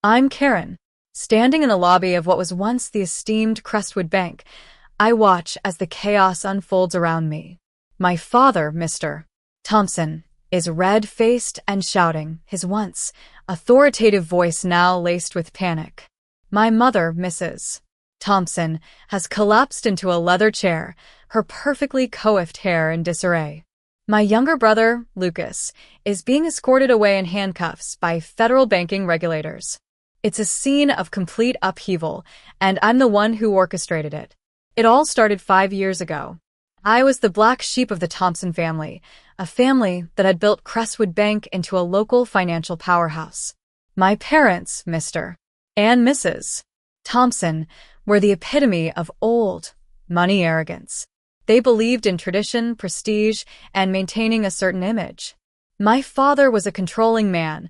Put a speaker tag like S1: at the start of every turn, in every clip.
S1: I'm Karen, standing in the lobby of what was once the esteemed Crestwood Bank. I watch as the chaos unfolds around me. My father, Mr. Thompson, is red-faced and shouting, his once authoritative voice now laced with panic. My mother, Mrs. Thompson, has collapsed into a leather chair, her perfectly coiffed hair in disarray. My younger brother, Lucas, is being escorted away in handcuffs by federal banking regulators. It's a scene of complete upheaval, and I'm the one who orchestrated it. It all started 5 years ago. I was the black sheep of the Thompson family, a family that had built Crestwood Bank into a local financial powerhouse. My parents, Mr. and Mrs. Thompson, were the epitome of old money arrogance. They believed in tradition, prestige, and maintaining a certain image. My father was a controlling man,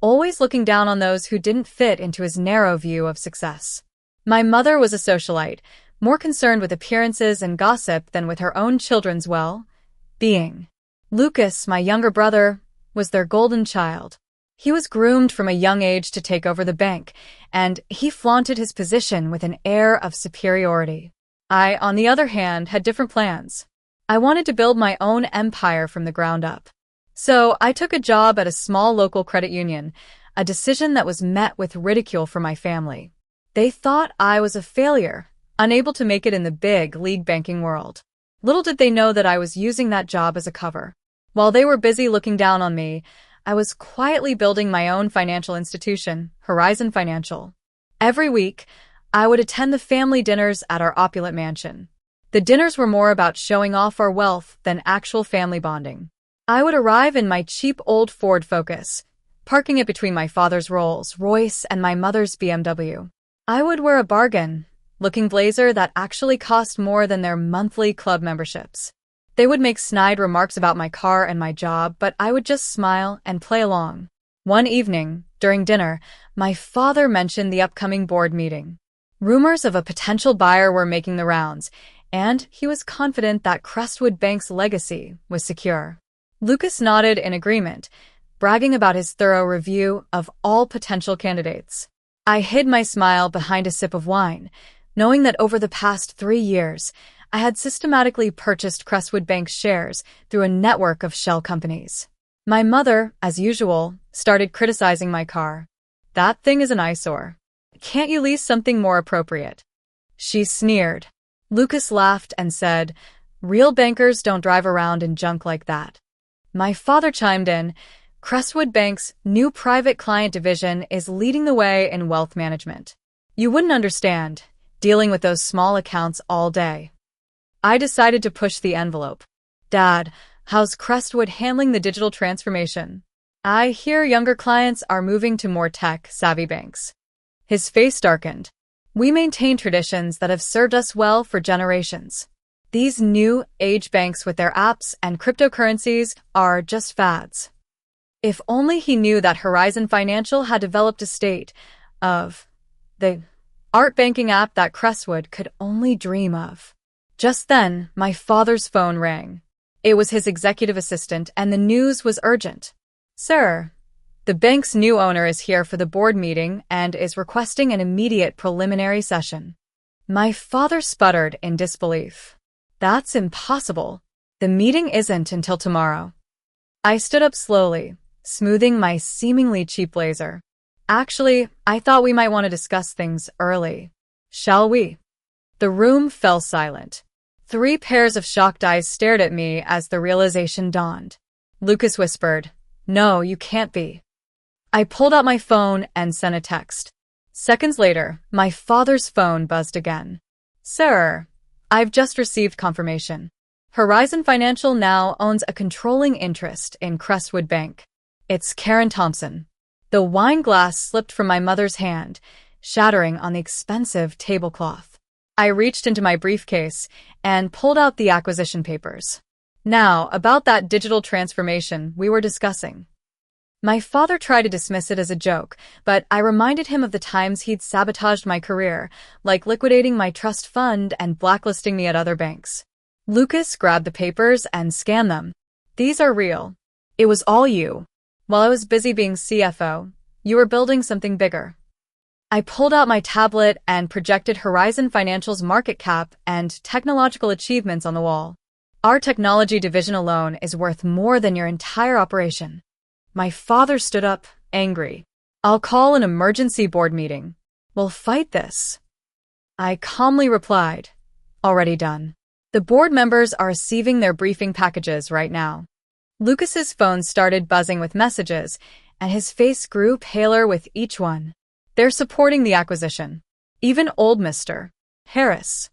S1: always looking down on those who didn't fit into his narrow view of success. My mother was a socialite, more concerned with appearances and gossip than with her own children's well-being. Lucas, my younger brother, was their golden child. He was groomed from a young age to take over the bank, and he flaunted his position with an air of superiority. I, on the other hand, had different plans. I wanted to build my own empire from the ground up. So I took a job at a small local credit union, a decision that was met with ridicule from my family. They thought I was a failure, unable to make it in the big league banking world. Little did they know that I was using that job as a cover. While they were busy looking down on me, I was quietly building my own financial institution, Horizon Financial. Every week, I would attend the family dinners at our opulent mansion. The dinners were more about showing off our wealth than actual family bonding. I would arrive in my cheap old Ford Focus, parking it between my father's Rolls-Royce and my mother's BMW. I would wear a bargain-looking blazer that actually cost more than their monthly club memberships. They would make snide remarks about my car and my job, but I would just smile and play along. One evening, during dinner, my father mentioned the upcoming board meeting. Rumors of a potential buyer were making the rounds, and he was confident that Crestwood Bank's legacy was secure. Lucas nodded in agreement, bragging about his thorough review of all potential candidates. I hid my smile behind a sip of wine, knowing that over the past 3 years, I had systematically purchased Crestwood Bank's shares through a network of shell companies. My mother, as usual, started criticizing my car. "That thing is an eyesore. Can't you lease something more appropriate?" She sneered. Lucas laughed and said, "Real bankers don't drive around in junk like that." My father chimed in, "Crestwood Bank's new private client division is leading the way in wealth management. You wouldn't understand, dealing with those small accounts all day." I decided to push the envelope. "Dad, how's Crestwood handling the digital transformation? I hear younger clients are moving to more tech-savvy banks." His face darkened. "We maintain traditions that have served us well for generations. These new age banks with their apps and cryptocurrencies are just fads." If only he knew that Horizon Financial had developed a state of the art banking app that Crestwood could only dream of. Just then, my father's phone rang. It was his executive assistant, and the news was urgent. "Sir, the bank's new owner is here for the board meeting and is requesting an immediate preliminary session." My father sputtered in disbelief. "That's impossible. The meeting isn't until tomorrow." I stood up slowly, smoothing my seemingly cheap blazer. "Actually, I thought we might want to discuss things early. Shall we?" The room fell silent. 3 pairs of shocked eyes stared at me as the realization dawned. Lucas whispered, "No, you can't be." I pulled out my phone and sent a text. Seconds later, my father's phone buzzed again. "Sir, I've just received confirmation. Horizon Financial now owns a controlling interest in Crestwood Bank. It's Karen Thompson." The wine glass slipped from my mother's hand, shattering on the expensive tablecloth. I reached into my briefcase and pulled out the acquisition papers. "Now, about that digital transformation we were discussing." My father tried to dismiss it as a joke, but I reminded him of the times he'd sabotaged my career, like liquidating my trust fund and blacklisting me at other banks. Lucas grabbed the papers and scanned them. "These are real. It was all you. While I was busy being CFO, you were building something bigger." I pulled out my tablet and projected Horizon Financial's market cap and technological achievements on the wall. Our technology division alone is worth more than your entire operation. My father stood up, angry. I'll call an emergency board meeting. We'll fight this. I calmly replied, already done. The board members are receiving their briefing packages right now. Lucas's phone started buzzing with messages, and his face grew paler with each one. They're supporting the acquisition. Even old Mr. Harris.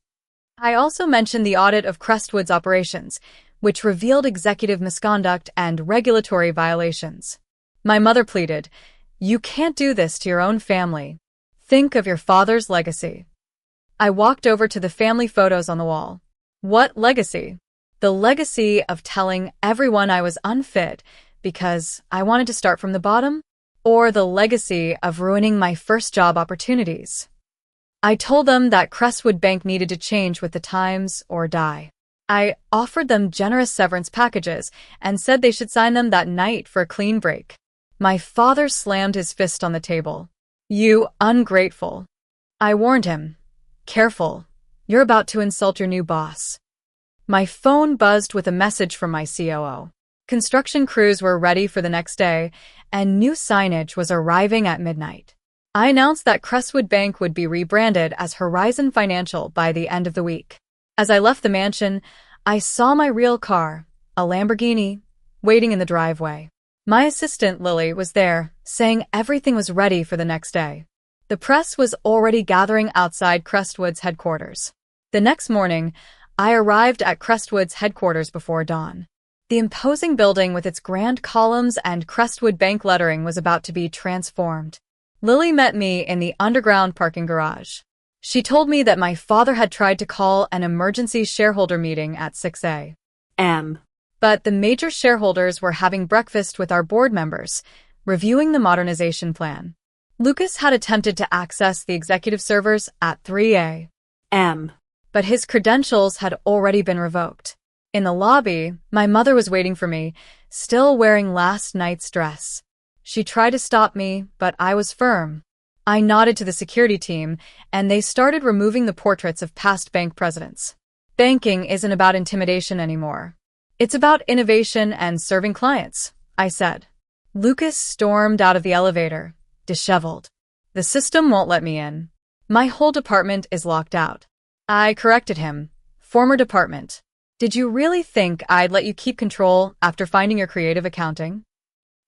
S1: I also mentioned the audit of Crestwood's operations, which revealed executive misconduct and regulatory violations. My mother pleaded, "You can't do this to your own family. Think of your father's legacy." I walked over to the family photos on the wall. What legacy? The legacy of telling everyone I was unfit because I wanted to start from the bottom? Or the legacy of ruining my first job opportunities? I told them that Crestwood Bank needed to change with the times or die. I offered them generous severance packages and said they should sign them that night for a clean break. My father slammed his fist on the table. "You ungrateful." I warned him. "Careful, you're about to insult your new boss." My phone buzzed with a message from my COO. Construction crews were ready for the next day, and new signage was arriving at midnight. I announced that Crestwood Bank would be rebranded as Horizon Financial by the end of the week. As I left the mansion, I saw my real car, a Lamborghini, waiting in the driveway. My assistant, Lily, was there, saying everything was ready for the next day. The press was already gathering outside Crestwood's headquarters. The next morning, I arrived at Crestwood's headquarters before dawn. The imposing building with its grand columns and Crestwood Bank lettering was about to be transformed. Lily met me in the underground parking garage. She told me that my father had tried to call an emergency shareholder meeting at 6 a.m. But the major shareholders were having breakfast with our board members, reviewing the modernization plan. Lucas had attempted to access the executive servers at 3 a.m., but his credentials had already been revoked. In the lobby, my mother was waiting for me, still wearing last night's dress. She tried to stop me, but I was firm. I nodded to the security team, and they started removing the portraits of past bank presidents. Banking isn't about intimidation anymore. It's about innovation and serving clients, I said. Lucas stormed out of the elevator, disheveled. The system won't let me in. My whole department is locked out. I corrected him. Former department. Did you really think I'd let you keep control after finding your creative accounting?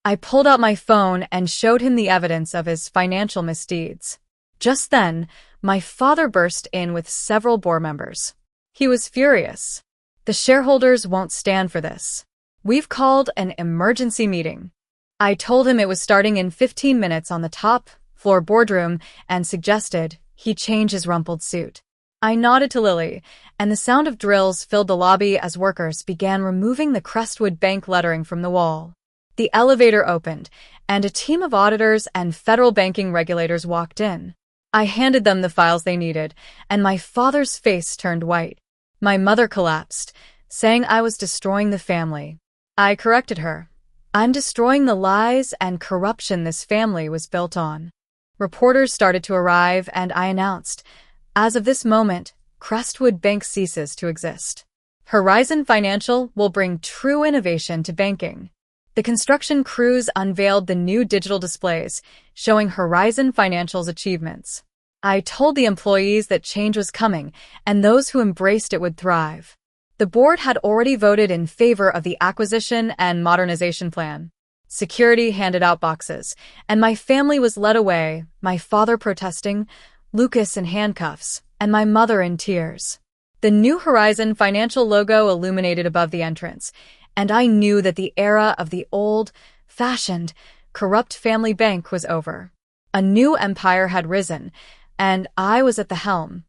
S1: I pulled out my phone and showed him the evidence of his financial misdeeds. Just then, my father burst in with several board members. He was furious. The shareholders won't stand for this. We've called an emergency meeting. I told him it was starting in 15 minutes on the top floor boardroom and suggested he change his rumpled suit. I nodded to Lily, and the sound of drills filled the lobby as workers began removing the Crestwood Bank lettering from the wall. The elevator opened, and a team of auditors and federal banking regulators walked in. I handed them the files they needed, and my father's face turned white. My mother collapsed, saying I was destroying the family. I corrected her. I'm destroying the lies and corruption this family was built on. Reporters started to arrive, and I announced, as of this moment, Crestwood Bank ceases to exist. Horizon Financial will bring true innovation to banking. The construction crews unveiled the new digital displays, showing Horizon Financial's achievements. I told the employees that change was coming, and those who embraced it would thrive. The board had already voted in favor of the acquisition and modernization plan. Security handed out boxes, and my family was led away, my father protesting, Lucas in handcuffs, and my mother in tears. The new Horizon Financial logo illuminated above the entrance, and I knew that the era of the old-fashioned, corrupt family bank was over. A new empire had risen, and I was at the helm.